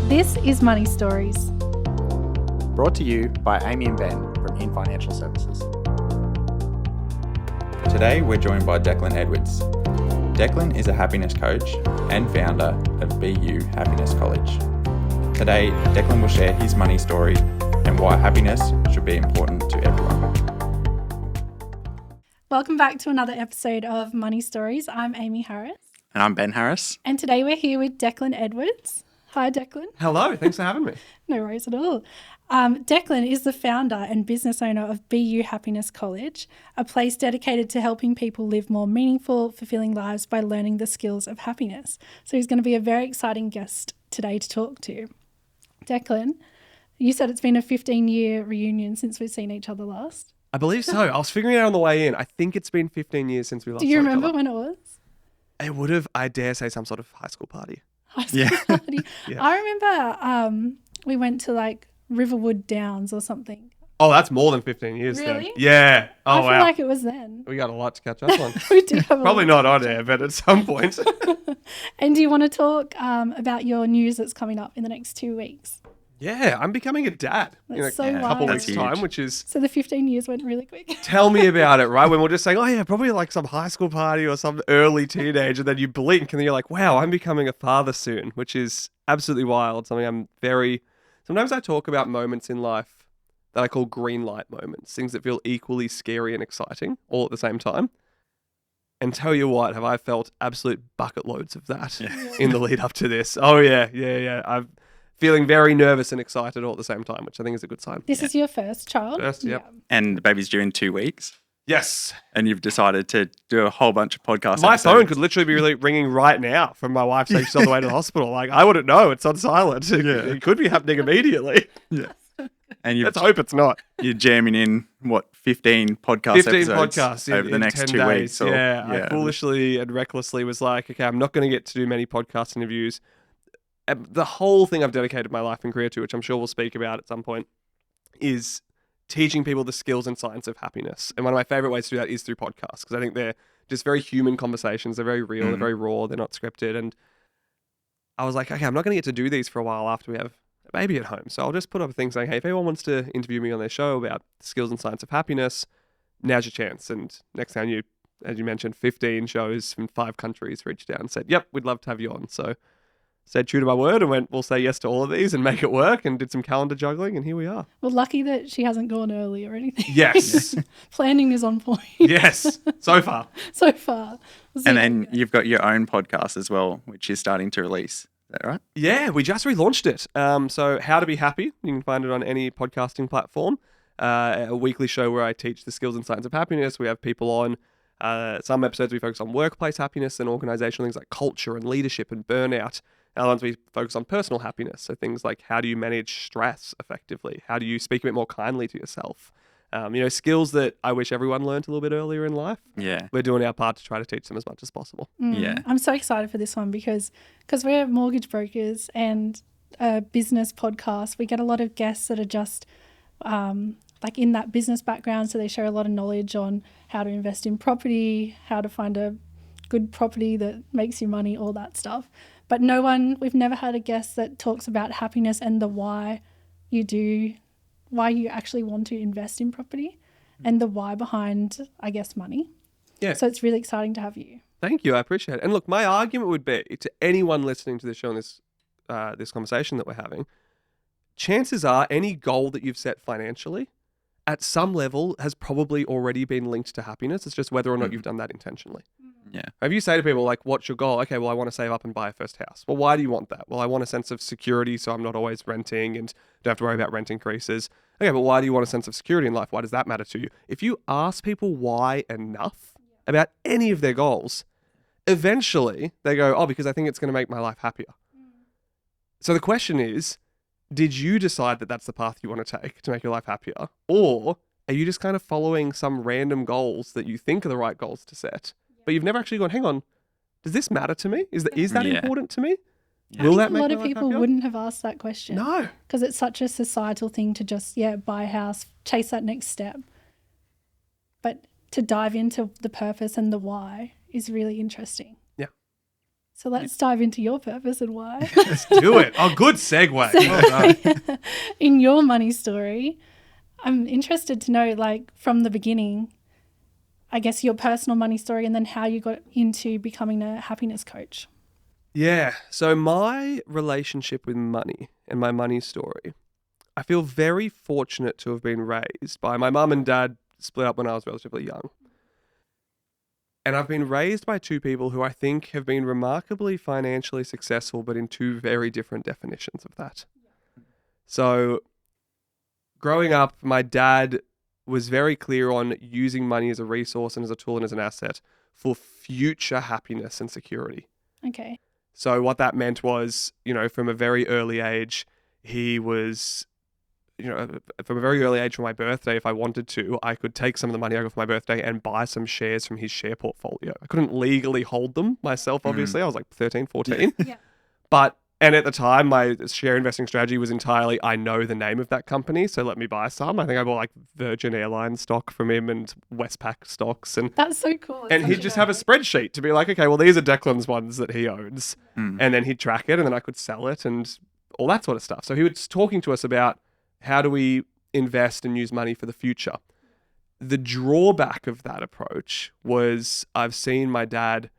This is Money Stories. Brought to you by Amy and Ben from In Financial Services. Today we're joined by Declan Edwards. Declan is a happiness coach and founder of BU Happiness College. Today, Declan will share his money story and why happiness should be important to everyone. Welcome back to another episode of Money Stories. I'm Amy Harris. And I'm Ben Harris. And today we're here with Declan Edwards. Hi, Declan. Hello, thanks for having me. No worries at all. Declan is the founder and business owner of BU Happiness College, a place dedicated to helping people live more meaningful, fulfilling lives by learning the skills of happiness. So he's going to be a very exciting guest today to talk to. Declan, you said it's been a 15-year reunion since we've seen each other last. I believe so. I was figuring it out on the way in. I think it's been 15 years since we last Do you saw each remember other. when it was? It would have, I dare say, some sort of high school party. High school party. Yeah. I remember we went to like Riverwood Downs or something. Oh, that's more than 15 years Really? then. Yeah. Oh, I feel wow. like it was then. We got a lot to catch up on. We do have a Probably lot. not on air, but at some point. And do you want to talk about your news that's coming up in the next 2 weeks? Yeah, I'm becoming a dad in a That's so couple wild. weeks' That's time, huge. which is... So the 15 years went really quick. Tell me about it, right? When we're just saying, oh yeah, probably like some high school party or some early teenage, and then you blink and then you're like, wow, I'm becoming a father soon, which is absolutely wild. Sometimes I talk about moments in life that I call green light moments, things that feel equally scary and exciting all at the same time. And tell you what, have I felt absolute bucket loads of that in the lead up to this. Oh yeah. I'm feeling very nervous and excited all at the same time, which I think is a good sign. This is your first child? First, yep. Yeah. And the baby's due in 2 weeks, Yes. and you've decided to do a whole bunch of podcasts. My phone could literally be ringing right now from my wife saying she's on the way to the hospital. Like, I wouldn't know. It's on silent. It could be happening immediately. And Let's hope it's not. you're jamming in, 15 podcast 15 episodes podcasts over the in next 10 2 days. weeks. Or, I foolishly and recklessly was like, okay, I'm not going to get to do many podcast interviews. The whole thing I've dedicated my life and career to, which I'm sure we'll speak about at some point, is teaching people the skills and science of happiness. And one of my favorite ways to do that is through podcasts, because I think they're just very human conversations. They're very real. They're very raw. They're not scripted. And I was like, okay, I'm not going to get to do these for a while after we have a baby at home. So I'll just put up a thing saying, hey, if anyone wants to interview me on their show about the skills and science of happiness, now's your chance. And next time you, as you mentioned, 15 shows from 5 countries reached out and said, yep, we'd love to have you on. So stayed true to my word and went, we'll say yes to all of these and make it work, and did some calendar juggling, and here we are. Well, lucky that she hasn't gone early or anything. Yes. Planning is on point. Yes. So far. So far. And then you've got your own podcast as well, which is starting to release. Is that right? Yeah, we just relaunched it. So How to Be Happy, you can find it on any podcasting platform. A weekly show where I teach the skills and science of happiness. We have people on. Some episodes we focus on workplace happiness and organizational things like culture and leadership and burnout. Other ones we focus on personal happiness. So things like, how do you manage stress effectively? How do you speak a bit more kindly to yourself? Skills that I wish everyone learned a little bit earlier in life. Yeah. We're doing our part to try to teach them as much as possible. Yeah. I'm so excited for this one because we're mortgage brokers and a business podcast. We get a lot of guests that are just like in that business background. So they share a lot of knowledge on how to invest in property, how to find a good property that makes you money, all that stuff. But we've never had a guest that talks about happiness and the why you actually want to invest in property and the why behind, I guess, money. Yeah. So it's really exciting to have you. Thank you. I appreciate it. And look, my argument would be to anyone listening to this show and this conversation that we're having, chances are any goal that you've set financially at some level has probably already been linked to happiness. It's just whether or not you've done that intentionally. Yeah. If you say to people, like, what's your goal? Okay, well, I want to save up and buy a first house. Well, why do you want that? Well, I want a sense of security so I'm not always renting and don't have to worry about rent increases. Okay, but why do you want a sense of security in life? Why does that matter to you? If you ask people why enough about any of their goals, eventually they go, oh, because I think it's going to make my life happier. So the question is, did you decide that that's the path you want to take to make your life happier? Or are you just kind of following some random goals that you think are the right goals to set, but you've never actually gone, hang on, does this matter to me? Is that important to me? Will that make a lot my of life people happier? wouldn't have asked that question. No. Because it's such a societal thing to just, buy a house, chase that next step. But to dive into the purpose and the why is really interesting. Yeah. So let's dive into your purpose and why. Let's do it. Oh, good segue. Well done. In your money story, I'm interested to know, like, from the beginning, I guess your personal money story and then how you got into becoming a happiness coach. Yeah. So my relationship with money and my money story, I feel very fortunate to have been raised by my mum and dad split up when I was relatively young. And I've been raised by two people who I think have been remarkably financially successful, but in two very different definitions of that. So growing up, my dad was very clear on using money as a resource and as a tool and as an asset for future happiness and security. Okay. So what that meant was, from a very early age, he was, from a very early age for my birthday, if I wanted to, I could take some of the money I got for my birthday and buy some shares from his share portfolio. I couldn't legally hold them myself, obviously. I was like 13, 14. Yeah. And at the time, my share investing strategy was entirely, I know the name of that company, so let me buy some. I think I bought like Virgin Airlines stock from him and Westpac stocks. And That's so cool. and he'd just have a spreadsheet to be like, okay, well, these are Declan's ones that he owns. And then he'd track it and then I could sell it and all that sort of stuff. So he was talking to us about how do we invest and use money for the future. The drawback of that approach was I've seen my dad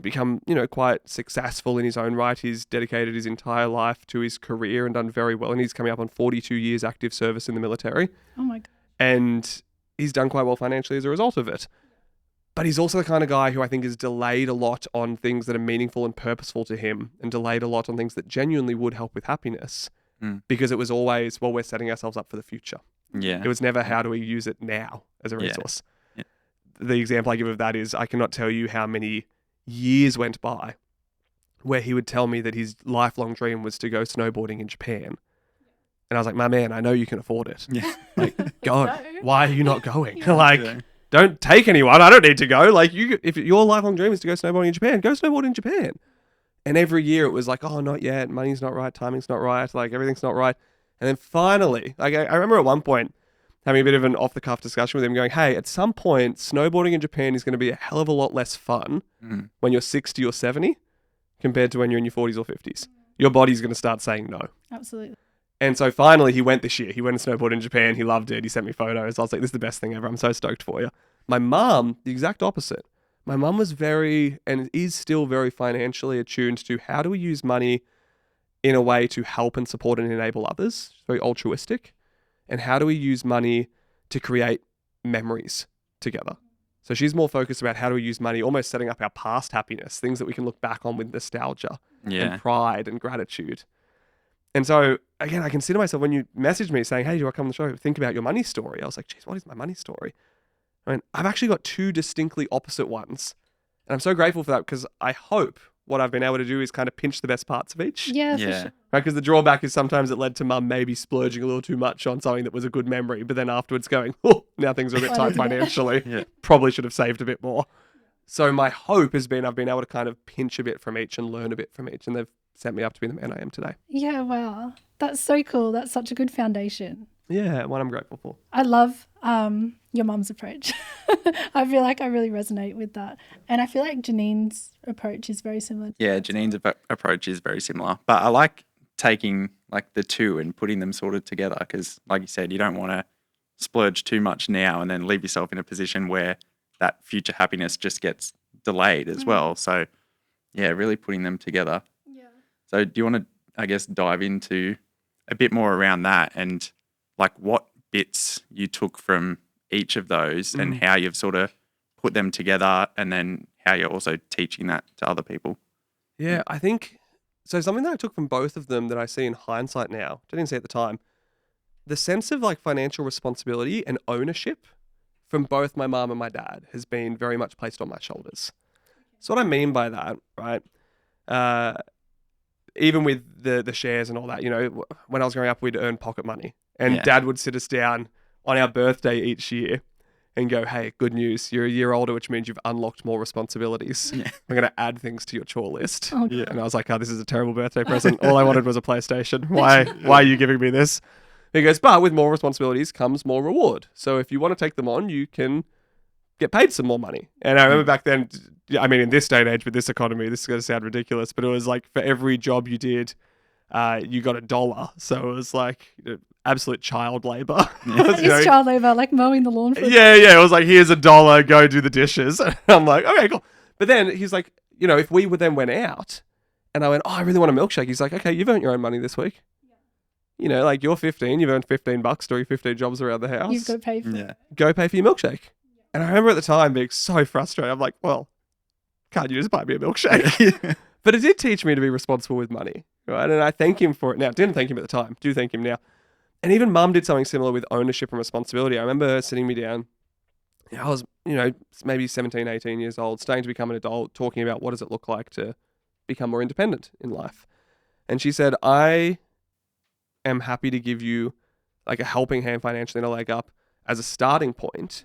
become, quite successful in his own right. He's dedicated his entire life to his career and done very well. And he's coming up on 42 years active service in the military. Oh my God. And he's done quite well financially as a result of it. But he's also the kind of guy who I think has delayed a lot on things that are meaningful and purposeful to him and delayed a lot on things that genuinely would help with happiness because it was always, well, we're setting ourselves up for the future. Yeah. It was never how do we use it now as a resource. Yeah. The example I give of that is I cannot tell you how many years went by where he would tell me that his lifelong dream was to go snowboarding in Japan. And I was like, my man, I know you can afford it. Yeah. Like, go. No. Why are you not going? Don't take anyone. I don't need to go. Like, if your lifelong dream is to go snowboarding in Japan, go snowboard in Japan. And every year it was like, oh, not yet. Money's not right. Timing's not right. Like, everything's not right. And then finally, like, I remember at one point having a bit of an off-the-cuff discussion with him going, hey, at some point, snowboarding in Japan is going to be a hell of a lot less fun when you're 60 or 70 compared to when you're in your 40s or 50s. Your body's going to start saying no. Absolutely. And so finally he went this year. He went and snowboarded in Japan. He loved it. He sent me photos. I was like, this is the best thing ever. I'm so stoked for you. My mum, the exact opposite. My mum was very, and is still very financially attuned to how do we use money in a way to help and support and enable others. She's very altruistic. And how do we use money to create memories together? So she's more focused about how do we use money, almost setting up our past happiness, things that we can look back on with nostalgia and pride and gratitude. And so, again, I consider myself, when you messaged me saying, hey, do I come on the show? Think about your money story. I was like, geez, what is my money story? I mean, I've actually got two distinctly opposite ones. And I'm so grateful for that because I hope what I've been able to do is kind of pinch the best parts of each. Yeah, for sure. Right? Because the drawback is sometimes it led to mum maybe splurging a little too much on something that was a good memory, but then afterwards going, oh, now things are a bit tight financially. Probably should have saved a bit more. So my hope has been I've been able to kind of pinch a bit from each and learn a bit from each. And they've set me up to be the man I am today. Yeah, wow. That's so cool. That's such a good foundation. Yeah, one I'm grateful for. I love your mum's approach. I feel like I really resonate with that. And I feel like Janine's approach is very similar. Yeah, Janine's approach is very similar. But I like taking like the two and putting them sort of together because, like you said, you don't want to splurge too much now and then leave yourself in a position where that future happiness just gets delayed as well. So, yeah, really putting them together. Yeah. So do you want to, I guess, dive into a bit more around that and like what bits you took from each of those and how you've sort of put them together and then how you're also teaching that to other people? Yeah, I think, so something that I took from both of them that I see in hindsight now, didn't see at the time, the sense of like financial responsibility and ownership from both my mum and my dad has been very much placed on my shoulders. So what I mean by that, right, even with the shares and all that, when I was growing up, we'd earn pocket money. And Dad would sit us down on our birthday each year and go, hey, good news, you're a year older, which means you've unlocked more responsibilities. Yeah. We're going to add things to your chore list. Oh, And I was like, oh, this is a terrible birthday present. All I wanted was a PlayStation. Why are you giving me this? He goes, but with more responsibilities comes more reward. So if you want to take them on, you can get paid some more money. And I remember back then, I mean, in this day and age with this economy, this is going to sound ridiculous, but it was like for every job you did, you got $1. So it was like absolute child labor. It's child labor, like mowing the lawn for Yeah. It was like, here's $1, go do the dishes. And I'm like, okay, cool. But then he's like, if we then went out and I went, oh, I really want a milkshake. He's like, okay, you've earned your own money this week. Like you're 15, you've earned $15 doing 15 jobs around the house. You've got to pay for it. Go pay for your milkshake. And I remember at the time being so frustrated. I'm like, well, can't you just buy me a milkshake? But it did teach me to be responsible with money, right? And I thank him for it now. Didn't thank him at the time. Do thank him now. And even mum did something similar with ownership and responsibility. I remember her sitting me down. I was, maybe 17, 18 years old, starting to become an adult, talking about what does it look like to become more independent in life. And she said, I am happy to give you like a helping hand financially and a leg up as a starting point.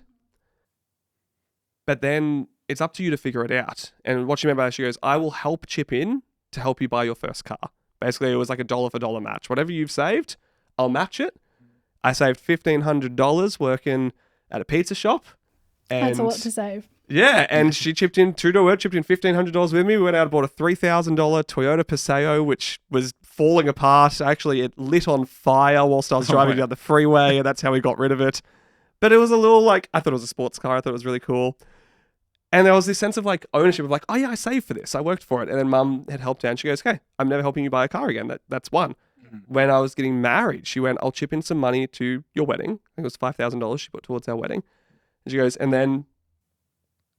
But then it's up to you to figure it out. And what she meant by that, she goes, I will help chip in to help you buy your first car. Basically, it was like $1 for $1 match. Whatever you've saved, I'll match it. I saved $1,500 working at a pizza shop. And that's a lot to save. Yeah, and she chipped in $1,500 with me. We went out and bought a $3,000 Toyota Paseo, which was falling apart. Actually, it lit on fire whilst I was driving down the freeway, and that's how we got rid of it. But it was a little I thought it was a sports car. I thought it was really cool. And there was this sense of ownership of oh yeah, I saved for this. I worked for it. And then mum had helped out. She goes, okay, I'm never helping you buy a car again. That's one. Mm-hmm. When I was getting married, she went, I'll chip in some money to your wedding. I think it was $5,000 she put towards our wedding. And she goes, and then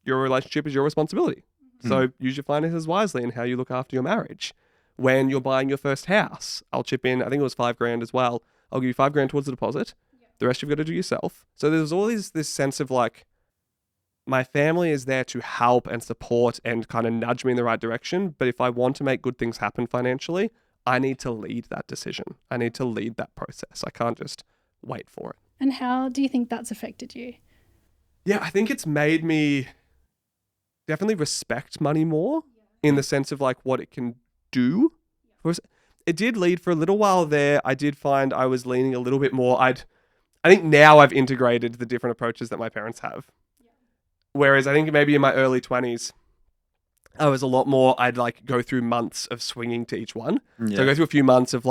your relationship is your responsibility. Mm-hmm. So use your finances wisely in how you look after your marriage. When you're buying your first house, I'll chip in, I think it was $5,000 as well. I'll give you $5,000 towards the deposit. Yeah. The rest you've got to do yourself. So there's always this sense of my family is there to help and support and kind of nudge me in the right direction. But if I want to make good things happen financially, I need to lead that decision. I need to lead that process. I can't just wait for it. And how do you think that's affected you? Yeah, I think it's made me definitely respect money more in the sense of what it can do. It did lead for a little while there. I did find I was leaning a little bit more. I think now I've integrated the different approaches that my parents have. Whereas I think maybe in my early 20s, I was a lot more, I'd go through months of swinging to each one. Yeah. So I go through a few months of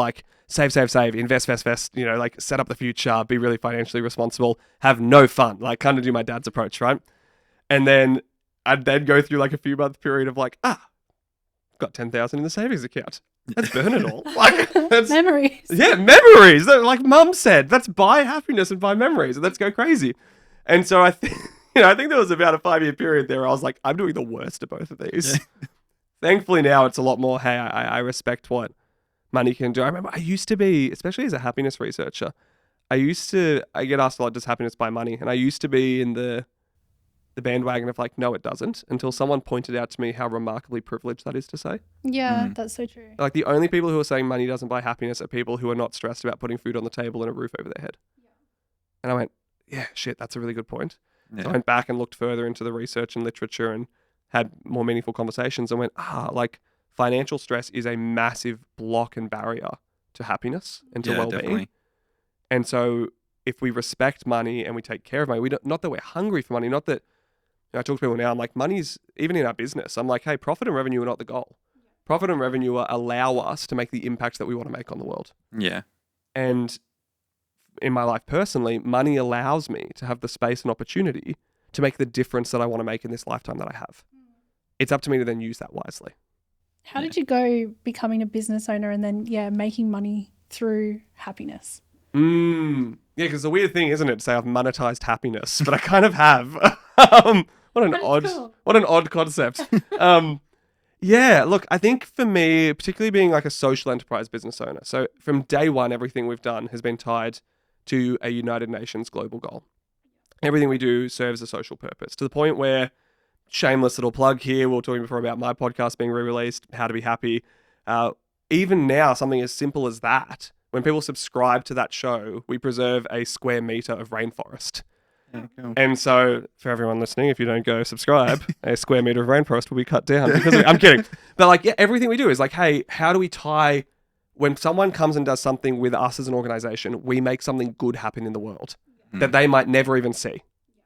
save, invest, set up the future, be really financially responsible, have no fun, kind of do my dad's approach, right? And then I'd then go through a few month period of got 10,000 in the savings account. Let's burn it all. That's, memories. Yeah, memories. Like mum said, let's buy happiness and buy memories and let's go crazy. And so I think, I think there was about a 5-year period there where I was I'm doing the worst of both of these. Yeah. Thankfully now it's a lot more, hey, I respect what money can do. I remember I used to be, especially as a happiness researcher, I get asked a lot, does happiness buy money? And I used to be in the bandwagon of no, it doesn't, until someone pointed out to me how remarkably privileged that is to say. Yeah, that's so true. The only people who are saying money doesn't buy happiness are people who are not stressed about putting food on the table and a roof over their head. Yeah. And I went, yeah, shit, that's a really good point. Yeah. So I went back and looked further into the research and literature and had more meaningful conversations and went, financial stress is a massive block and barrier to happiness and to well-being. Definitely. And so if we respect money and we take care of money, not that we're hungry for money, not that, I talk to people now, I'm money's, even in our business, I'm hey, profit and revenue are not the goal. Profit and revenue allow us to make the impact that we want to make on the world. Yeah. And in my life personally, money allows me to have the space and opportunity to make the difference that I want to make in this lifetime that I have. It's up to me to then use that wisely. How did you go becoming a business owner and then, making money through happiness? Yeah, because the weird thing, isn't it, to say I've monetized happiness, but I kind of have. What an odd concept. Yeah, look, I think for me, particularly being a social enterprise business owner, so from day one, everything we've done has been tied to a United Nations global goal. Everything we do serves a social purpose to the point where, shameless little plug here, we were talking before about my podcast being re-released, How to Be Happy. Even now, something as simple as that, when people subscribe to that show, we preserve a square meter of rainforest. Yeah, cool. And so, for everyone listening, if you don't go subscribe, a square meter of rainforest will be cut down. Because I'm kidding. But everything we do is hey, how do we tie, when someone comes and does something with us as an organization, we make something good happen in the world that they might never even see,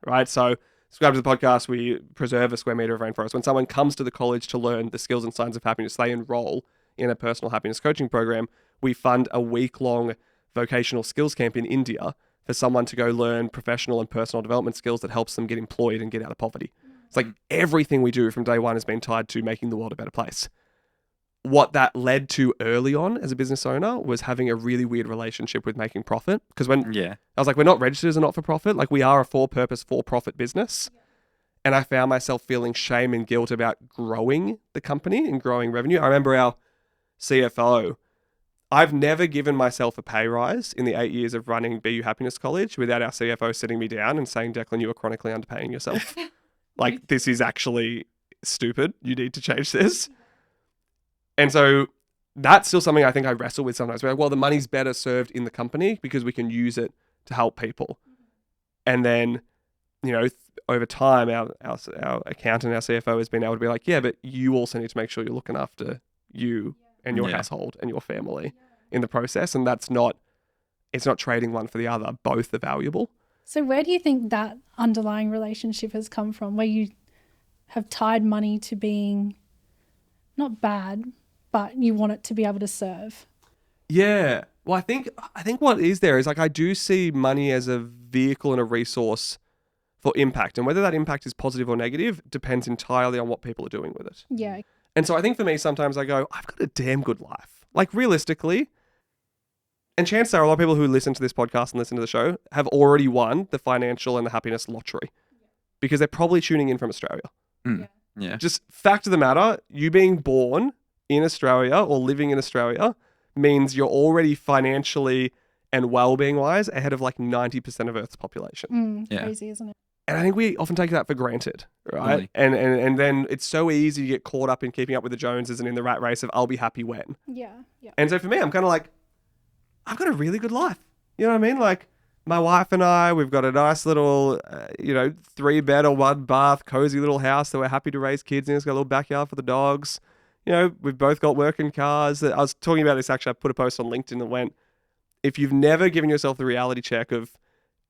right? So subscribe to the podcast, we preserve a square meter of rainforest. When someone comes to the college to learn the skills and signs of happiness, they enroll in a personal happiness coaching program. We fund a week-long vocational skills camp in India for someone to go learn professional and personal development skills that helps them get employed and get out of poverty. It's like everything we do from day one has been tied to making the world a better place. What that led to early on as a business owner was having a really weird relationship with making profit. Because when I was like, we're not registered as a not-for-profit. Like, we are a for-purpose, for-profit business. And I found myself feeling shame and guilt about growing the company and growing revenue. I remember our CFO, I've never given myself a pay rise in the 8 years of running BU Happiness College without our CFO sitting me down and saying, Declan, you are chronically underpaying yourself. Like, this is actually stupid. You need to change this. And so that's still something I think I wrestle with sometimes. We're like, well, the money's better served in the company because we can use it to help people. And then, you know, over time, our accountant, our CFO has been able to be like, yeah, but you also need to make sure you're looking after you and your household and your family in the process. And it's not trading one for the other. Both are valuable. So where do you think that underlying relationship has come from, where you have tied money to being not bad, but you want it to be able to serve? Yeah. Well, I think what is there is, like, I do see money as a vehicle and a resource for impact. And whether that impact is positive or negative depends entirely on what people are doing with it. Yeah. And so I think for me, sometimes I go, I've got a damn good life. Like, realistically, and chances are a lot of people who listen to this podcast and listen to the show have already won the financial and the happiness lottery because they're probably tuning in from Australia. Yeah. Just fact of the matter, you being born in Australia or living in Australia means you're already financially and well-being wise ahead of like 90% of Earth's population. Crazy, isn't it? And I think we often take that for granted, right? Really? And then it's so easy to get caught up in keeping up with the Joneses and in the rat race of I'll be happy when. Yeah. And so for me, I'm kind of like, I've got a really good life. You know what I mean? Like, my wife and I, we've got a nice little, 3-bed or 1-bath, cozy little house that we're happy to raise kids in. It's got a little backyard for the dogs. You know, we've both got working cars. I was talking about this, actually. I put a post on LinkedIn that went, if you've never given yourself the reality check of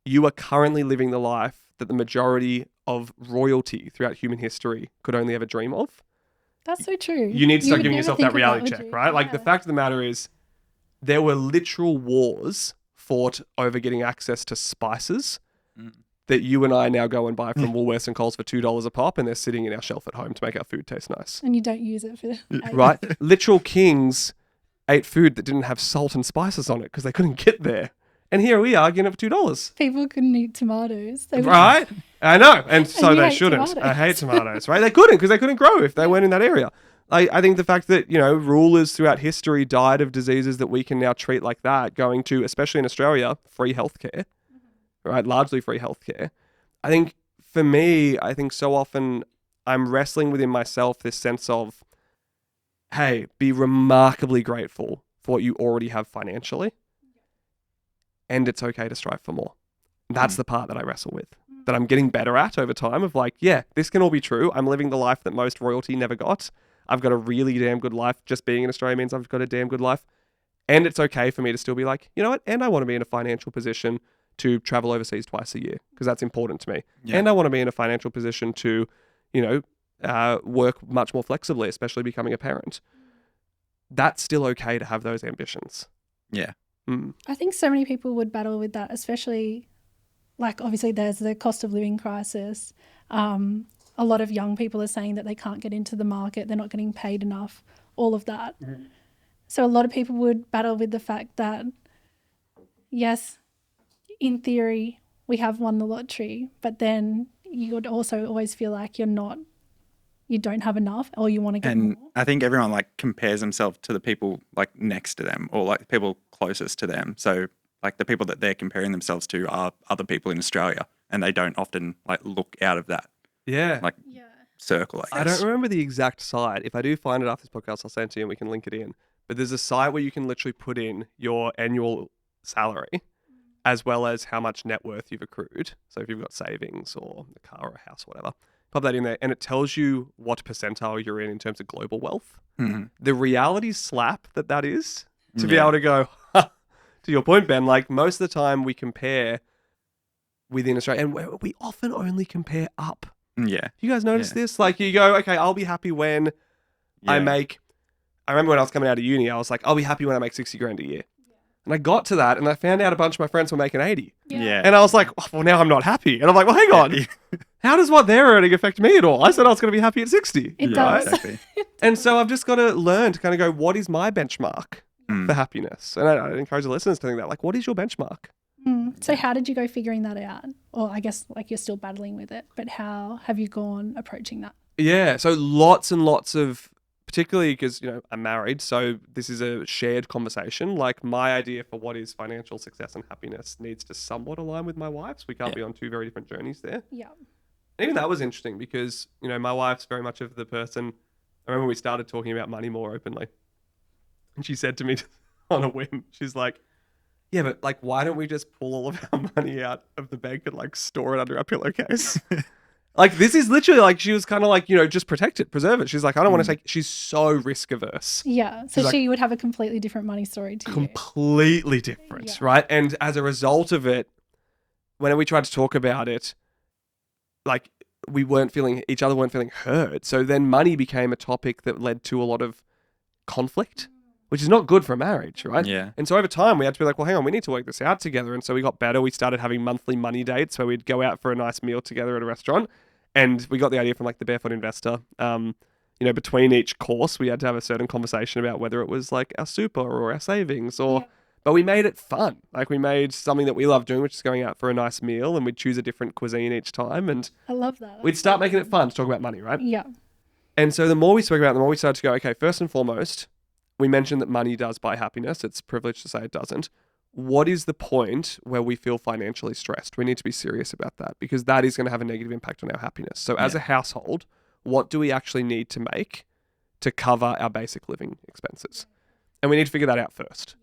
you are currently living the life that the majority of royalty throughout human history could only ever dream of. That's so true. You need to start would giving never yourself think that of reality would check, you? right? Like, the fact of the matter is, there were literal wars fought over getting access to spices that you and I now go and buy from Woolworths and Coles for $2 a pop, and they're sitting in our shelf at home to make our food taste nice. And you don't use it for Right? Literal kings ate food that didn't have salt and spices on it because they couldn't get there. And here we are getting it for $2. People couldn't eat tomatoes. Right? I know. And so you they hate shouldn't. tomatoes. I hate tomatoes, right? They couldn't because they couldn't grow if they weren't in that area. I think the fact that, rulers throughout history died of diseases that we can now treat like that, going to, especially in Australia, free healthcare, right? Largely free healthcare. I think for me, so often I'm wrestling within myself this sense of, hey, be remarkably grateful for what you already have financially. And it's okay to strive for more. That's the part that I wrestle with, that I'm getting better at over time of like, yeah, this can all be true. I'm living the life that most royalty never got. I've got a really damn good life. Just being in Australia means I've got a damn good life. And it's okay for me to still be like, you know what? And I want to be in a financial position to travel overseas twice a year because that's important to me. Yeah. And I want to be in a financial position to, work much more flexibly, especially becoming a parent. That's still okay to have those ambitions. Yeah. I think so many people would battle with that, especially like obviously there's the cost of living crisis. A lot of young people are saying that they can't get into the market, they're not getting paid enough, all of that. So a lot of people would battle with the fact that, yes, in theory, we have won the lottery, but then you would also always feel like you don't have enough or you want to get more. I think everyone like compares themselves to the people like next to them or like people closest to them. So like the people that they're comparing themselves to are other people in Australia and they don't often like look out of that circle. I don't remember the exact site. If I do find it after this podcast, I'll send it to you and we can link it in. But there's a site where you can literally put in your annual salary as well as how much net worth you've accrued. So if you've got savings or a car or a house or whatever, pop that in there and it tells you what percentile you're in terms of global wealth. The reality slap that is to be able to go, to your point, Ben, like most of the time we compare within Australia. And we often only compare up. Yeah. You guys notice this? Like you go, okay, I'll be happy when I remember when I was coming out of uni, I was like, I'll be happy when I make 60 grand a year. And I got to that and I found out a bunch of my friends were making 80. Yeah. And I was like, oh, well, now I'm not happy. And I'm like, well, hang on. How does what they're earning affect me at all? I said I was going to be happy at 60. It does. Exactly. And so I've just got to learn to kind of go, what is my benchmark for happiness? And I encourage the listeners to think that, like, what is your benchmark? So how did you go figuring that out? Or I guess like you're still battling with it, but how have you gone approaching that? Yeah. So lots and lots of, particularly because, I'm married. So this is a shared conversation. Like my idea for what is financial success and happiness needs to somewhat align with my wife's. We can't be on two very different journeys there. Yeah. And even that was interesting because, my wife's very much of the person, I remember we started talking about money more openly. And she said to me on a whim, she's like, yeah, but like, why don't we just pull all of our money out of the bank and like store it under our pillowcase? Like, this is literally like, she was kind of like, just protect it, preserve it. She's like, I don't want to take, she's so risk averse. Yeah. So She's she would have a completely different money story to you. Completely different, right? And as a result of it, when we tried to talk about it, like each other weren't feeling heard. So then money became a topic that led to a lot of conflict, which is not good for a marriage, right? Yeah. And so over time we had to be like, well, hang on, we need to work this out together. And so we got better. We started having monthly money dates where we'd go out for a nice meal together at a restaurant. And we got the idea from like the Barefoot Investor. Between each course, we had to have a certain conversation about whether it was like our super or our savings but we made it fun. Like we made something that we love doing, which is going out for a nice meal, and we'd choose a different cuisine each time. And I love that. we'd start making it fun to talk about money, right? Yeah. And so the more we spoke about it, the more we started to go, okay, first and foremost, we mentioned that money does buy happiness. It's a privilege to say it doesn't. What is the point where we feel financially stressed? We need to be serious about that because that is going to have a negative impact on our happiness. So as a household, what do we actually need to make to cover our basic living expenses? And we need to figure that out first.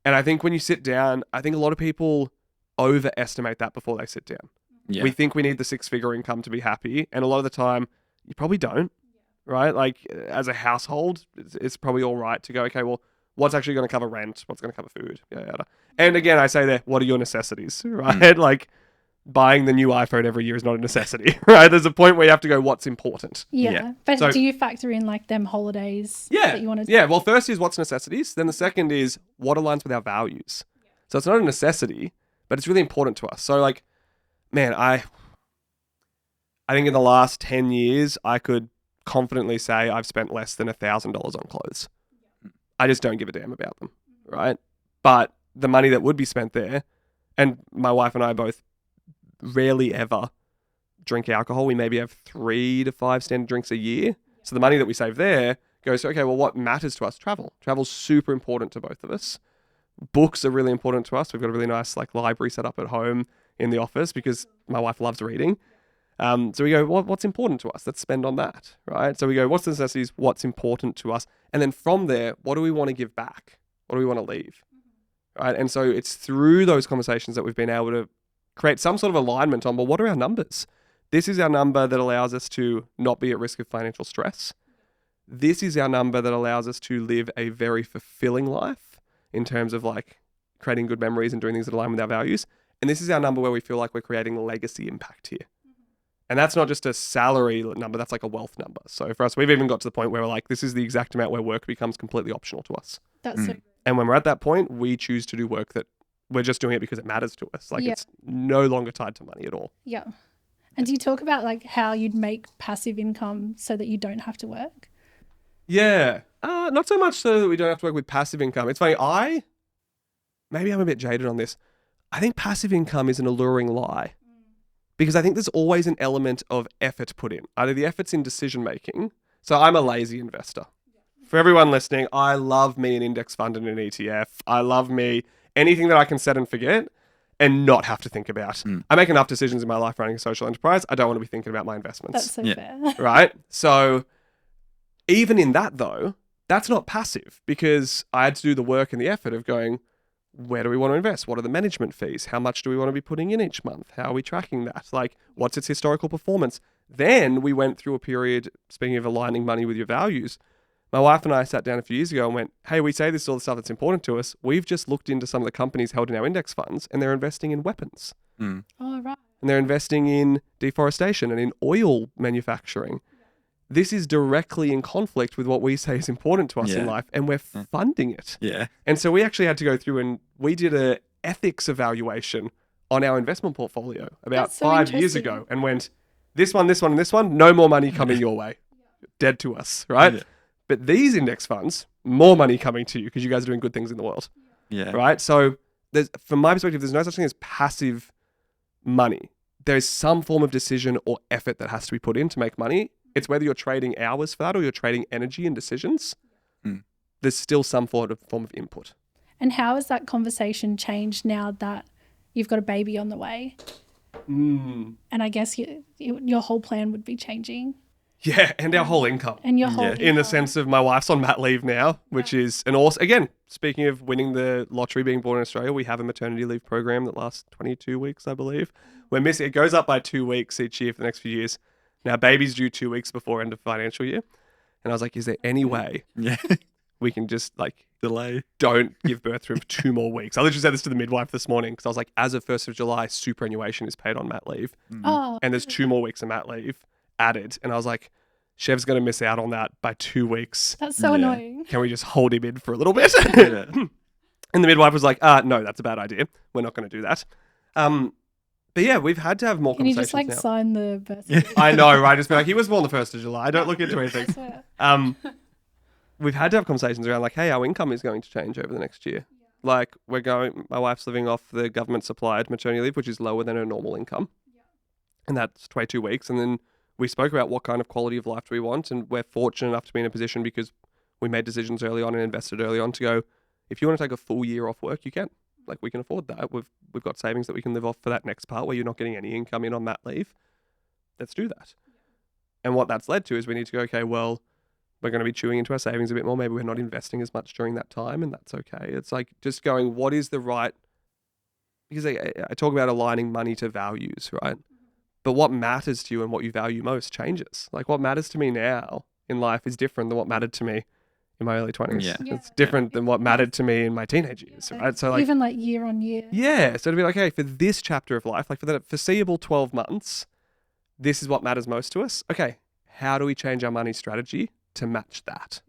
And I think when you sit down, I think a lot of people overestimate that before they sit down. Yeah. We think we need the 6-figure income to be happy. And a lot of the time, you probably don't, right? Like as a household, it's probably all right to go, okay, well, what's actually going to cover rent? What's going to cover food? Yada. And again, I say there, what are your necessities, right? Like buying the new iPhone every year is not a necessity, right? There's a point where you have to go, what's important? Yeah. But So- do you factor in like them holidays Yeah. that you want to Yeah. Well, first is what's necessities. Then the second is what aligns with our values. So it's not a necessity, but it's really important to us. So like, man, I think in the last 10 years, I could confidently say I've spent less than $1,000 on clothes. I just don't give a damn about them, right? But the money that would be spent there, and my wife and I both rarely ever drink alcohol. We maybe have 3 to 5 standard drinks a year. So the money that we save there goes, okay, well, what matters to us? Travel. Travel's super important to both of us. Books are really important to us. We've got a really nice like library set up at home in the office because my wife loves reading. So we go, what's important to us? Let's spend on that, right? So we go, what's the necessities? What's important to us? And then from there, what do we want to give back? What do we want to leave? Right? And so it's through those conversations that we've been able to create some sort of alignment on, well, what are our numbers? This is our number that allows us to not be at risk of financial stress. This is our number that allows us to live a very fulfilling life in terms of like creating good memories and doing things that align with our values. And this is our number where we feel like we're creating legacy impact here. And that's not just a salary number, that's like a wealth number. So for us, we've even got to the point where we're like, this is the exact amount where work becomes completely optional to us. That's so And when we're at that point, we choose to do work that we're just doing it because it matters to us. Like it's no longer tied to money at all. Yeah. And do you talk about like how you'd make passive income so that you don't have to work? Yeah. Not so much so that we don't have to work with passive income. It's funny, maybe I'm a bit jaded on this. I think passive income is an alluring lie because I think there's always an element of effort put in. Either the effort's in decision making. So I'm a lazy investor. For everyone listening, I love me an index fund and an ETF. I love me anything that I can set and forget and not have to think about. I make enough decisions in my life running a social enterprise. I don't want to be thinking about my investments. That's so fair. Right? So even in that though, that's not passive because I had to do the work and the effort of going, where do we want to invest? What are the management fees? How much do we want to be putting in each month? How are we tracking that? Like, what's its historical performance? Then we went through a period, speaking of aligning money with your values, my wife and I sat down a few years ago and went, hey, we say this is all the stuff that's important to us. We've just looked into some of the companies held in our index funds and they're investing in weapons. Oh, right. and they're investing in deforestation and in oil manufacturing. This is directly in conflict with what we say is important to us in life, and we're funding it. Yeah. And so we actually had to go through and we did a ethics evaluation on our investment portfolio about That's so 5 years interesting. ago, and went, this one, this one, and this one, no more money coming your way. Dead to us, right? Yeah. But these index funds, more money coming to you because you guys are doing good things in the world, Yeah. right? So from my perspective, there's no such thing as passive money. There is some form of decision or effort that has to be put in to make money. It's whether you're trading hours for that or you're trading energy and decisions. There's still some form of input. And how has that conversation changed now that you've got a baby on the way? And I guess your whole plan would be changing. Yeah, and our whole income. And your whole Yeah. In the income. sense of my wife's on mat leave now, which is an awesome, again, speaking of winning the lottery, being born in Australia, we have a maternity leave program that lasts 22 weeks, I believe. We're missing, it goes up by 2 weeks each year for the next few years. Now, baby's due 2 weeks before end of financial year. And I was like, is there any way Yeah. we can just Delay. don't give birth for 2 more weeks? I literally said this to the midwife this morning because I was like, as of 1st of July, superannuation is paid on mat leave. Oh, And there's 2 more weeks of mat leave added. And I was like, Chev's going to miss out on that by 2 weeks. that's so Yeah. annoying. Can we just hold him in for a little bit? Yeah. And the midwife was like, no, that's a bad idea. We're not going to do that. But yeah, we've had to have more Can you conversations just now. sign the birth Yeah. certificate? I know, right? It's been like, he was born the 1st of July. I don't look into I anything. swear. We've had to have conversations around like, hey, our income is going to change over the next year. Like my wife's living off the government supplied maternity leave, which is lower than her normal income. And that's 22 weeks. And then we spoke about what kind of quality of life do we want. And we're fortunate enough to be in a position because we made decisions early on and invested early on to go, if you want to take a full year off work, you can. Like we can afford that. We've got savings that we can live off for that next part where you're not getting any income in on mat leave. Let's do that. And what that's led to is we need to go, okay, well, we're going to be chewing into our savings a bit more. Maybe we're not investing as much during that time, and that's okay. It's like just going, what is the right... Because I talk about aligning money to values, right? But what matters to you and what you value most changes. Like what matters to me now in life is different than what mattered to me in my early 20s. Yeah. It's different than what mattered to me in my teenage years, right? So like, even like year on year. yeah. So to be like, hey, for this chapter of life, like for the foreseeable 12 months, this is what matters most to us. Okay, how do we change our money strategy to match that?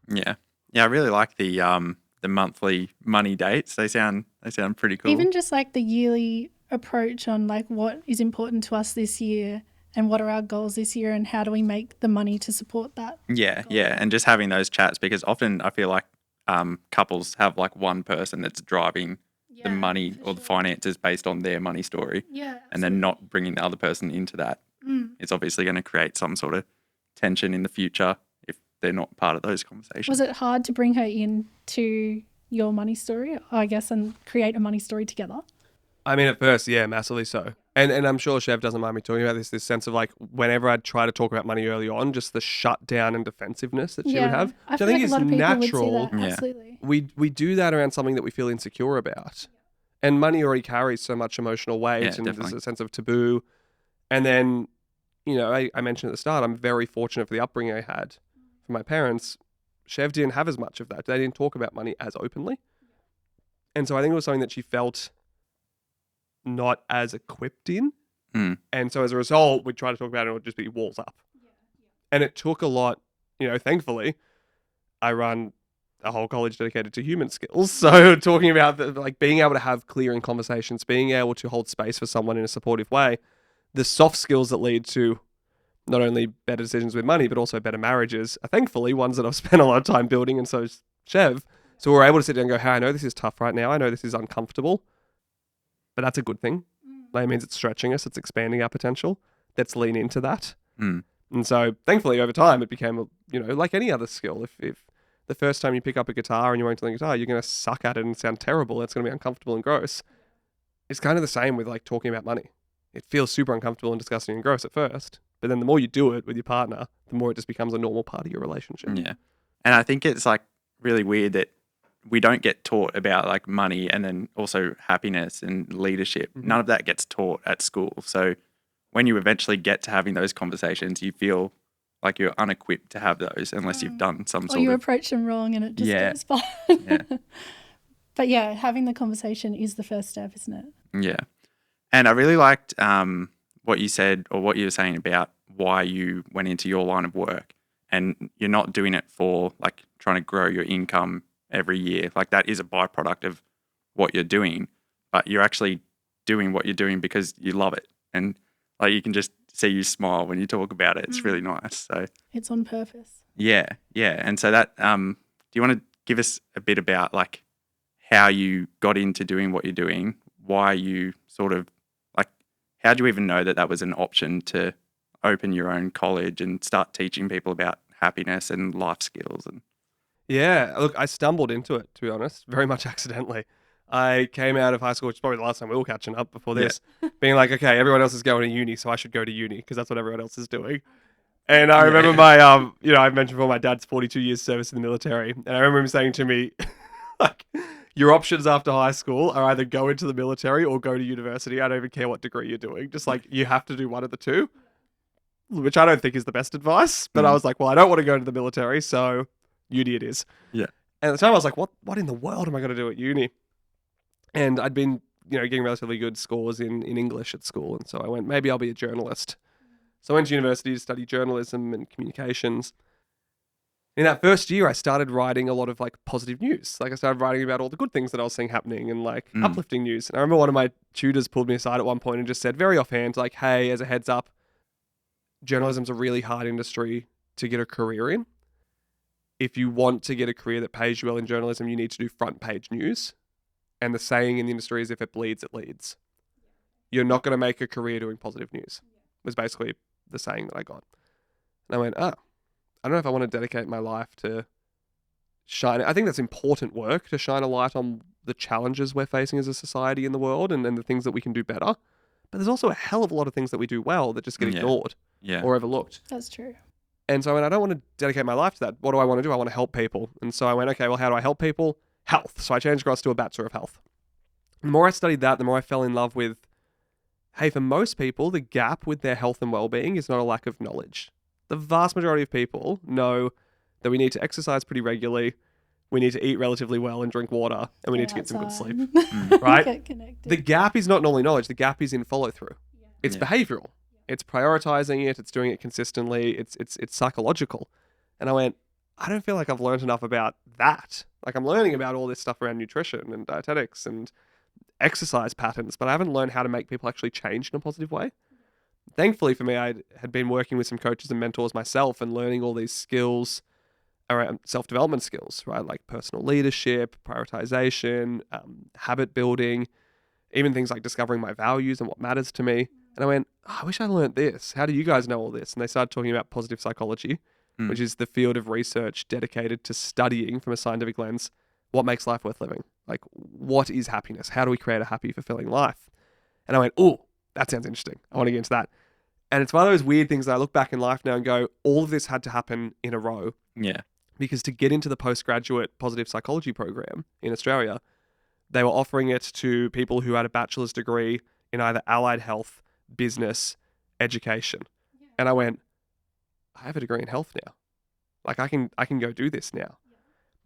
Yeah. Yeah, I really like the monthly money dates. They sound pretty cool. Even just like the yearly approach on like what is important to us this year and what are our goals this year and how do we make the money to support that. Yeah, and just having those chats, because often I feel like couples have like one person that's driving the money or the finances based on their money story, Yeah. and then not bringing the other person into that. It's obviously going to create some sort of tension in the future if they're not part of those conversations. Was it hard to bring her into your money story, I guess, and create a money story together? I mean, at first, yeah, massively so. And I'm sure Chev doesn't mind me talking about this sense of like whenever I'd try to talk about money early on, just the shutdown and defensive-ness that she would have, I which feel I think like is a lot of people natural. would see that. Yeah. Absolutely. We do that around something that we feel insecure about. And money already carries so much emotional weight Yeah, and there's definitely. a sense of taboo. And then, you know, I mentioned at the start, I'm very fortunate for the upbringing I had from my parents. Chev didn't have as much of that. They didn't talk about money as openly. And so I think it was something that she felt not as equipped in. And so as a result, we'd try to talk about it and it would just be walls up. And it took a lot, you know, thankfully, I run a whole college dedicated to human skills. So talking about like being able to have clearing conversations, being able to hold space for someone in a supportive way, the soft skills that lead to not only better decisions with money, but also better marriages are thankfully ones that I've spent a lot of time building. And so is Chev. So we're able to sit down and go, hey, I know this is tough right now. I know this is uncomfortable, but that's a good thing. That means it's stretching us. It's expanding our potential. Let's lean into that. And so thankfully over time it became, you know, like any other skill. If the first time you pick up a guitar and you're wanting to learn guitar, you're going to suck at it and sound terrible. It's going to be uncomfortable and gross. It's kind of the same with like talking about money. It feels super uncomfortable and disgusting and gross at first, but then the more you do it with your partner, the more it just becomes a normal part of your relationship. Yeah. And I think it's like really weird that we don't get taught about like money and then also happiness and leadership. None of that gets taught at school. So when you eventually get to having those conversations, you feel like you're unequipped to have those unless you've done some Or sort you of... approach them wrong and it just Yeah. goes fine. Yeah. But yeah, having the conversation is the first step, isn't it? Yeah. And I really liked what you said, or what you were saying about why you went into your line of work, and you're not doing it for like trying to grow your income every year. Like that is a byproduct of what you're doing, but you're actually doing what you're doing because you love it. And like you can just see you smile when you talk about it. It's really nice. So It's on purpose. yeah. And so that, do you want to give us a bit about like how you got into doing what you're doing, why you sort of like, how do you even know that that was an option to open your own college and start teaching people about happiness and life skills? And Yeah, look, I stumbled into it, to be honest, very much accidentally. I came out of high school, which is probably the last time we were catching up before this, being like, okay, everyone else is going to uni, so I should go to uni because that's what everyone else is doing. And I remember my, I mentioned before my dad's 42 years service in the military, and I remember him saying to me, like, your options after high school are either go into the military or go to university. I don't even care what degree you're doing. Just like, you have to do one of the two, which I don't think is the best advice. But I was like, well, I don't want to go to the military, so uni it is. Yeah. And at the time I was like, what in the world am I going to do at uni? And I'd been, getting relatively good scores in English at school. And so I went, maybe I'll be a journalist. So I went to university to study journalism and communications. In that first year, I started writing a lot of like positive news. Like I started writing about all the good things that I was seeing happening and like uplifting news. And I remember one of my tutors pulled me aside at one point and just said very offhand, like, hey, as a heads up, journalism's a really hard industry to get a career in. If you want to get a career that pays you well in journalism, you need to do front page news. And the saying in the industry is if it bleeds, it leads. You're not going to make a career doing positive news, was basically the saying that I got. And I went, I don't know if I want to dedicate my life to shine. I think that's important work, to shine a light on the challenges we're facing as a society in the world and the things that we can do better. But there's also a hell of a lot of things that we do well that just get ignored or overlooked. That's true. And so I went, I don't want to dedicate my life to that. What do I want to do? I want to help people. And so I went, okay, well, how do I help people? Health. So I changed across to a Bachelor of Health. The more I studied that, the more I fell in love with, hey, for most people, the gap with their health and well-being is not a lack of knowledge. The vast majority of people know that we need to exercise pretty regularly, we need to eat relatively well and drink water, and we need to get some good sleep. Right? Get connected. The gap is not normally knowledge. The gap is in follow-through. It's behavioral. It's prioritizing it. It's doing it consistently. It's psychological. And I went, I don't feel like I've learned enough about that. Like I'm learning about all this stuff around nutrition and dietetics and exercise patterns, but I haven't learned how to make people actually change in a positive way. Thankfully for me, I had been working with some coaches and mentors myself and learning all these skills around self-development skills, right? Like personal leadership, prioritization, habit building, even things like discovering my values and what matters to me. And I went, I wish I learned this. How do you guys know all this? And they started talking about positive psychology, which is the field of research dedicated to studying from a scientific lens what makes life worth living. Like, what is happiness? How do we create a happy, fulfilling life? And I went, oh, that sounds interesting. I want to get into that. And it's one of those weird things that I look back in life now and go, all of this had to happen in a row. yeah. Because to get into the postgraduate positive psychology program in Australia, they were offering it to people who had a bachelor's degree in either allied health, business, education. And I went, I have a degree in health now. Like I can go do this now.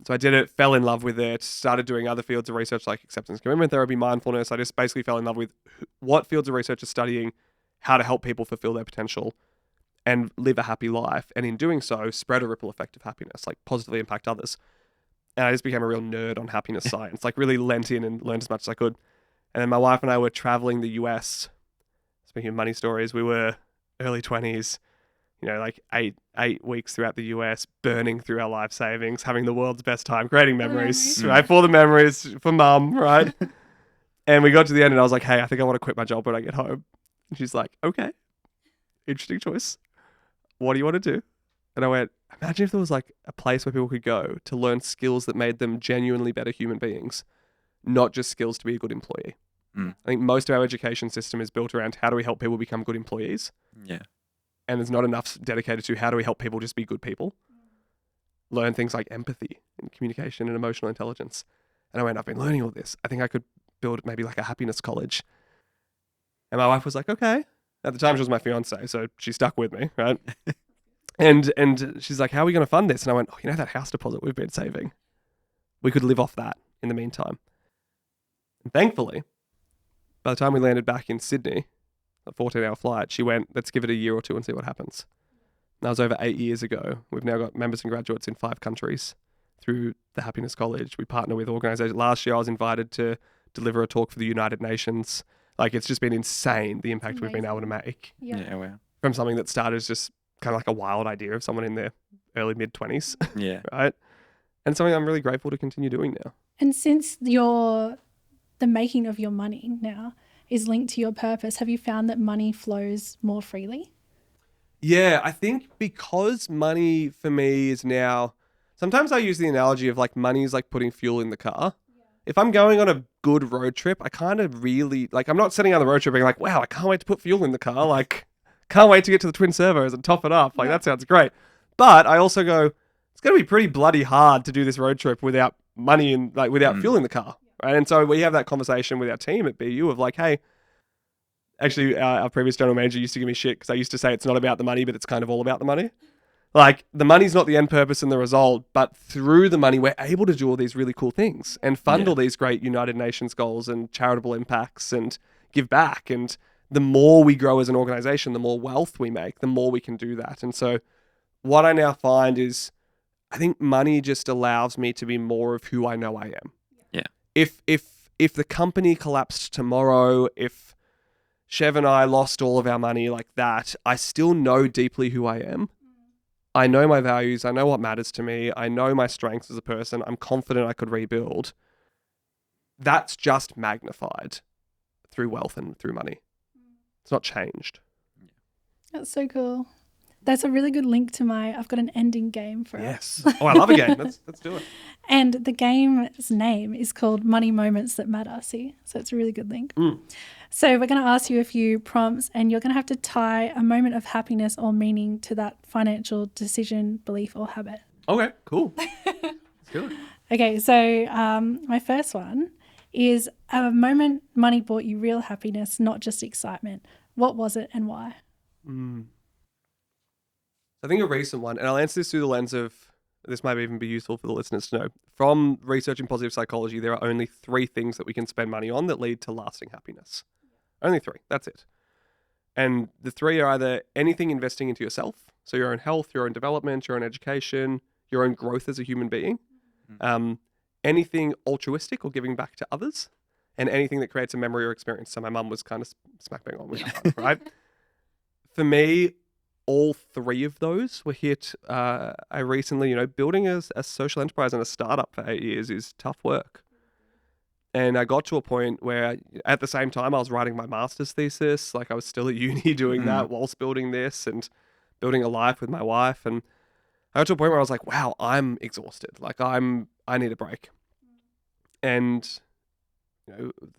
So I did it, fell in love with it, started doing other fields of research like acceptance commitment therapy, mindfulness. I just basically fell in love with what fields of research are studying how to help people fulfill their potential and live a happy life. And in doing so, spread a ripple effect of happiness, like positively impact others. And I just became a real nerd on happiness science, like really lent in and learned as much as I could. And then my wife and I were traveling the US. Speaking of money stories, we were early 20s, like eight weeks throughout the US, burning through our life savings, having the world's best time, creating memories, right? For the memories, for mum, right? And we got to the end and I was like, hey, I think I want to quit my job when I get home. And she's like, okay, interesting choice. What do you want to do? And I went, imagine if there was like a place where people could go to learn skills that made them genuinely better human beings, not just skills to be a good employee. I think most of our education system is built around how do we help people become good employees? Yeah. And there's not enough dedicated to how do we help people just be good people? Learn things like empathy and communication and emotional intelligence. And I went, I've been learning all this. I think I could build maybe like a happiness college. And my wife was like, okay. At the time, she was my fiance, so she stuck with me, right? and she's like, how are we going to fund this? And I went, oh, that house deposit we've been saving? We could live off that in the meantime. And thankfully, by the time we landed back in Sydney, a 14-hour flight, she went, let's give it a year or two and see what happens. That was over 8 years ago. We've now got members and graduates in 5 countries through the Happiness College. We partner with organizations. Last year, I was invited to deliver a talk for the United Nations. Like, it's just been insane, the impact we've been able to make Yeah. Wow. from something that started as just kind of like a wild idea of someone in their early mid-20s, Yeah. right? And something I'm really grateful to continue doing now. And since the making of your money now is linked to your purpose, have you found that money flows more freely? Yeah, I think because money for me is now, sometimes I use the analogy of like money is like putting fuel in the car. If I'm going on a good road trip, I kind of really, like, I'm not sitting on the road trip being like, wow, I can't wait to put fuel in the car. Like, can't wait to get to the twin servos and top it up. Like, that sounds great. But I also go, it's going to be pretty bloody hard to do this road trip without money and like without fuel in the car. Right. And so we have that conversation with our team at BU of like, hey, actually, our previous general manager used to give me shit because I used to say it's not about the money, but it's kind of all about the money. Like, the money's not the end purpose and the result, but through the money, we're able to do all these really cool things and fund all these great United Nations goals and charitable impacts and give back. And the more we grow as an organization, the more wealth we make, the more we can do that. And so what I now find is I think money just allows me to be more of who I know I am. Yeah. If the company collapsed tomorrow, if Chev and I lost all of our money like that, I still know deeply who I am. I know my values. I know what matters to me. I know my strengths as a person. I'm confident I could rebuild. That's just magnified through wealth and through money. It's not changed. That's so cool. That's a really good link to I've got an ending game for Yes. Oh, I love a game. Let's do it. And the game's name is called Money Moments That Matter. See? So it's a really good link. So we're going to ask you a few prompts and you're going to have to tie a moment of happiness or meaning to that financial decision, belief or habit. Okay, cool. Let's do it. Okay, so my first one is a moment money brought you real happiness, not just excitement. What was it and why? I think a recent one, and I'll answer this through the lens of, this might even be useful for the listeners to know. From research in positive psychology, there are only 3 things that we can spend money on that lead to lasting happiness. Only 3. That's it. And the 3 are either anything investing into yourself, so your own health, your own development, your own education, your own growth as a human being, anything altruistic or giving back to others, and anything that creates a memory or experience. So my mum was kind of smack bang on with that one, right? For me, all 3 of those were hit. I recently, building a social enterprise and a startup for 8 years is tough work. And I got to a point where at the same time I was writing my master's thesis, like I was still at uni doing that whilst building this and building a life with my wife. And I got to a point where I was like, wow, I'm exhausted. Like I need a break. And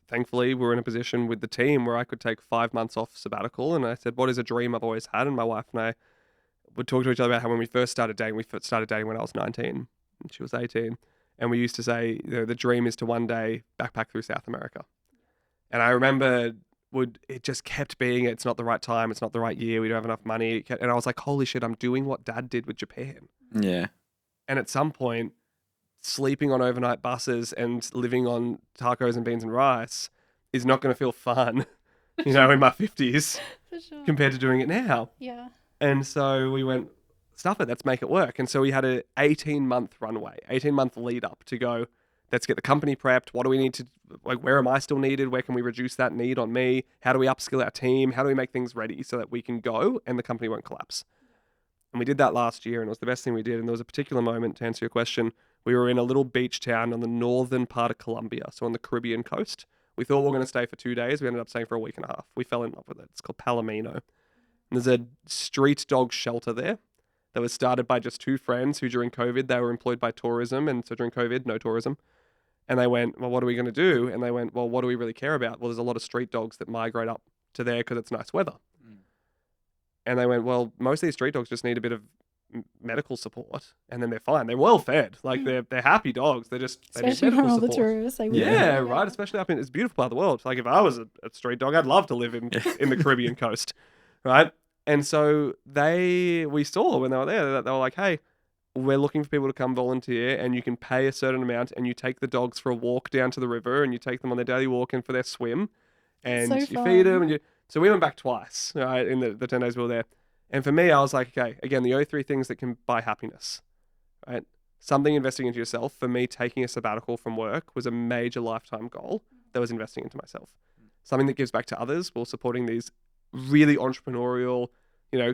thankfully we're in a position with the team where I could take 5 months off sabbatical. And I said, what is a dream I've always had? And my wife and I would talk to each other about how when we first started dating when I was 19 and she was 18. And we used to say, the dream is to one day backpack through South America. And I remember it just kept being, it's not the right time. It's not the right year. We don't have enough money. And I was like, holy shit, I'm doing what Dad did with Japan. Yeah. And at some point, sleeping on overnight buses and living on tacos and beans and rice is not going to feel fun, in my 50s For sure. compared to doing it now. Yeah. And so we went, stuff it, let's make it work. And so we had an 18-month runway, 18-month lead up to go, let's get the company prepped. What do we need to, where am I still needed? Where can we reduce that need on me? How do we upskill our team? How do we make things ready so that we can go and the company won't collapse? And we did that last year and it was the best thing we did. And there was a particular moment, to answer your question, we were in a little beach town on the northern part of Colombia, so on the Caribbean coast. We thought we were going to stay for 2 days. We ended up staying for a week and a half. We fell in love with it. It's called Palomino. And there's a street dog shelter there that was started by just 2 friends who during COVID, they were employed by tourism. And so during COVID, no tourism. And they went, well, what are we going to do? And they went, well, what do we really care about? Well, there's a lot of street dogs that migrate up to there because it's nice weather. And they went, well, most of these street dogs just need a bit of medical support and then they're fine. They're well fed. Like they're happy dogs. They need Especially medical for all the support. tourists. They would. Yeah, right. Especially up in, it's a beautiful part of the world. Like if I was a street dog, I'd love to live in the Caribbean coast. Right. And so we saw when they were there that they were like, hey, we're looking for people to come volunteer and you can pay a certain amount and you take the dogs for a walk down to the river and you take them on their daily walk and for their swim. and So you fun. feed them. So we went back twice, right, in the 10 days we were there. And for me, I was like, okay, again, the three things that can buy happiness, right? Something investing into yourself. For me, taking a sabbatical from work was a major lifetime goal that was investing into myself. Something that gives back to others while supporting these really entrepreneurial,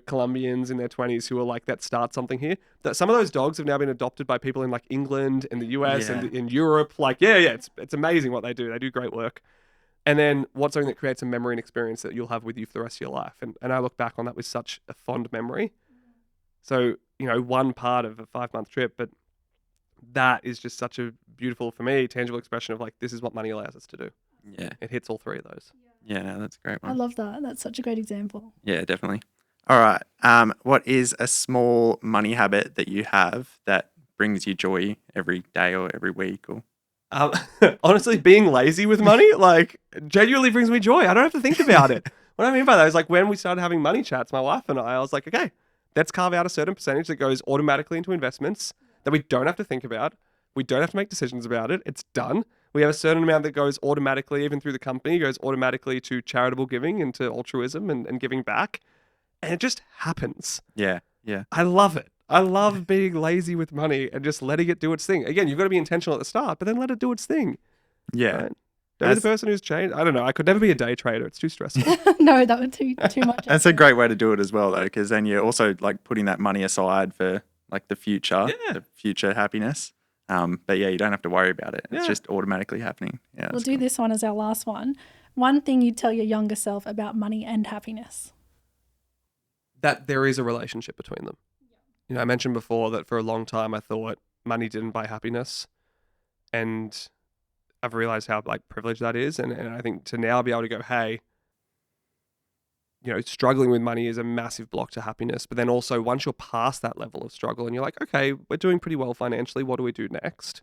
Colombians in their 20s who are like, that start something here. That some of those dogs have now been adopted by people in like England and the US and in Europe. Like, it's amazing what they do. They do great work. And then what's something that creates a memory and experience that you'll have with you for the rest of your life. And I look back on that with such a fond memory. So, one part of a 5-month trip, but that is just such a beautiful, for me, tangible expression of like, this is what money allows us to do. Yeah. It hits all three of those. Yeah, no, that's a great one. I love that. That's such a great example. Yeah, definitely. All right. What is a small money habit that you have that brings you joy every day or every week? Or Honestly, being lazy with money, like, genuinely brings me joy. I don't have to think about it. What I mean by that is like when we started having money chats, my wife and I was like, okay, let's carve out a certain percentage that goes automatically into investments that we don't have to think about. We don't have to make decisions about it. It's done. We have a certain amount that goes automatically, even through the company, goes automatically to charitable giving and to altruism and giving back. And it just happens. Yeah, yeah. I love it. I love being lazy with money and just letting it do its thing. Again, you've got to be intentional at the start, but then let it do its thing. Yeah. Right? Don't be the person who's changed. I don't know. I could never be a day trader. It's too stressful. No, that would too much. That's a great way to do it as well, though, because then you're also like putting that money aside for like the future happiness. But yeah, you don't have to worry about it. It's just automatically happening. Yeah. We'll do this one as our last one. One thing you'd tell your younger self about money and happiness. That there is a relationship between them. I mentioned before that for a long time I thought money didn't buy happiness, and I've realized how like privileged that is, and I think to now be able to go, hey, struggling with money is a massive block to happiness, but then also once you're past that level of struggle and you're like, okay, we're doing pretty well financially, what do we do next?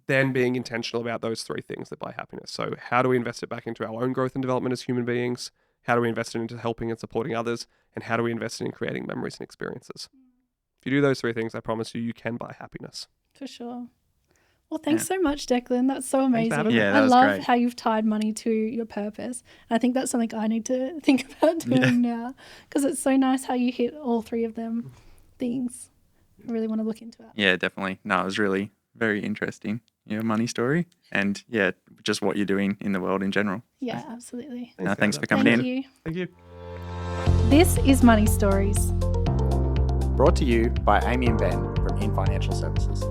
Then being intentional about those three things that buy happiness. So how do we invest it back into our own growth and development as human beings? How do we invest it into helping and supporting others? And how do we invest it in creating memories and experiences? If you do those three things, I promise you can buy happiness. For sure. Well, thanks so much, Declan. That's so amazing. Yeah, that I was love great. how you've tied money to your purpose. And I think that's something I need to think about doing now, because it's so nice how you hit all three of them things. I really want to look into it. Yeah, definitely. No, it was really very interesting, your money story, and just what you're doing in the world in general. Yeah, absolutely. Thanks for coming in. Thank you. Thank you. This is Money Stories. Brought to you by Amy and Ben from In Financial Services.